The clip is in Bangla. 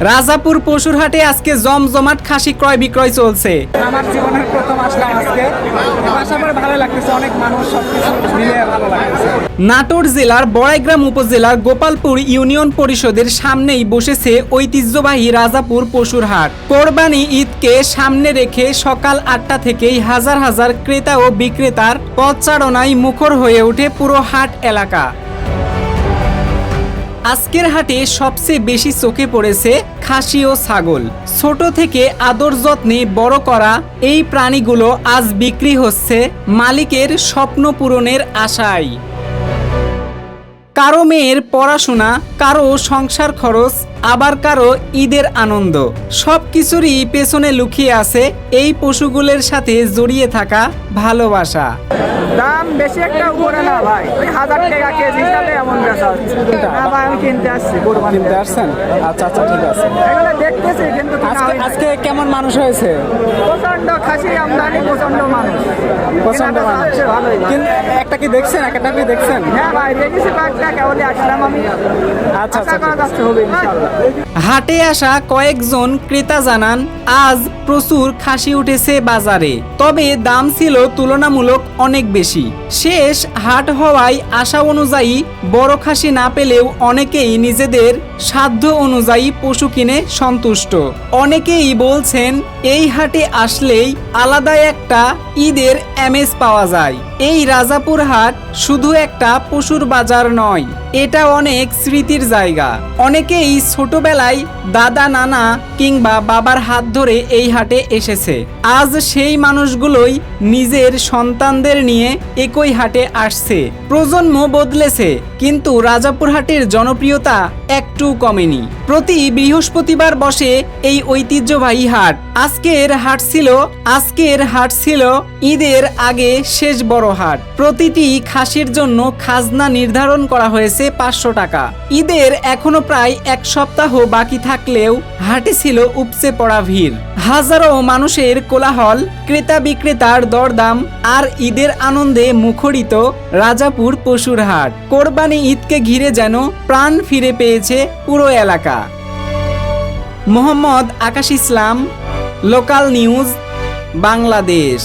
রাজাপুর পশুর হাটে আজকে জমজমাট খাসি ক্রয় বিক্রয় চলছে। আমার জীবনের প্রথম আসলাম আজকে, আসার পরে ভালো লাগতেছে, অনেক মানুষ, সবকিছু মিলে ভালো লাগতেছে। নাটোর জেলার বড়াইগ্রাম উপজেলার গোপালপুর ইউনিয়ন পরিষদের সামনেই বসেছে ঐতিহ্যবাহী রাজাপুর পশুর হাট। কোরবানি ঈদকে সামনে রেখে সকাল 8টা থেকেই হাজার হাজার ক্রেতা ও বিক্রেতার পথচারণায় মুখর হয়ে ওঠে পুরো হাট এলাকা। আজকের হাটে সবচেয়ে বেশি চোখে পড়েছে খাসি ও ছাগল। ছোট থেকে আদর যত্নে বড় করা এই প্রাণীগুলো আজ বিক্রি হচ্ছে মালিকের স্বপ্ন পূরণের আশায়। কারো মেয়ের পড়াশোনা, কারো সংসার খরচ, আবার কারো ঈদের আনন্দ, সব কিছুরই পেছনে লুকিয়ে আছে এই পশুগুলোর সাথে জড়িয়ে থাকা ভালোবাসা। দাম বেশি একটা উপরে না ভাই, ওই 1000 টাকা কেজি হিসাবে এমন বেচা হচ্ছে। না ভাই, আমি কিনতে আসছি, কোরবানি কিনতে আসছেন? আচ্ছা আচ্ছা, ঠিক আছে। এগুলো দেখতেছি, কিন্তু আজকে কেমন মানুষ হয়েছে? প্রচন্ড খাসি আমদানি, প্রচন্ড মানুষ, প্রচন্ড কেনাবেচা মানুষ। হচ্ছে ভালোই। একটা কি দেখছেন? একটা কি দেখছেন? হ্যাঁ ভাই, দেখেছি কয়েকটা, কেবলই আসলাম আমি। আচ্ছা আশা আচ্ছা, করা যাচ্ছে হবে ইনশাআল্লাহ। হাটে আসা কয়েকজন ক্রেতা জানান আজ প্রচুর খাসি উঠেছে বাজারে, তবে দাম ছিল তুলনামূলক অনেক বেশি। শেষ হাট হওয়ায় আশা অনুযায়ী বড় খাসি না পেলেও অনেকেই নিজেদের সাধ্য অনুযায়ী পশু কিনে সন্তুষ্ট। অনেকেই বলছেন এই হাটে আসলেই আলাদা একটা ঈদের আমেজ পাওয়া যায়। এই রাজাপুর হাট শুধু একটা পশুর বাজার নয়, এটা অনেক স্মৃতির জায়গা। অনেকেই ছোটবেলায় দাদা, নানা কিংবা বাবার হাত ধরে এই হাটে এসেছে। আজ সেই মানুষগুলোই নিজের সন্তানদের নিয়ে একই হাটে আসছে। প্রজন্ম বদলেছে, কিন্তু রাজাপুর হাটের জনপ্রিয়তা একটু কমেনি। প্রতি বৃহস্পতিবার বসে এই ঐতিহ্যবাহী হাট। আজকের হাট ছিল ঈদের আগে শেষ বড় হাট। প্রতিটি খাসির জন্য খাজনা নির্ধারণ করা হয়েছে 500 টাকা। ঈদের এখনো প্রায় 1 সপ্তাহ বাকি থাকলেও হাটে ছিল উপচে পড়া ভিড়। হাজারো মানুষের কোলাহল, ক্রেতা বিক্রেতার দরদাম আর ঈদের আনন্দে মুখরিত রাজাপুর পশুর হাট। কোরবানি ঈদকে ঘিরে যেন প্রাণ ফিরে পেয়েছে পুরো এলাকা। মোহাম্মদ আকাশ ইসলাম, লোকাল নিউজ, বাংলাদেশ।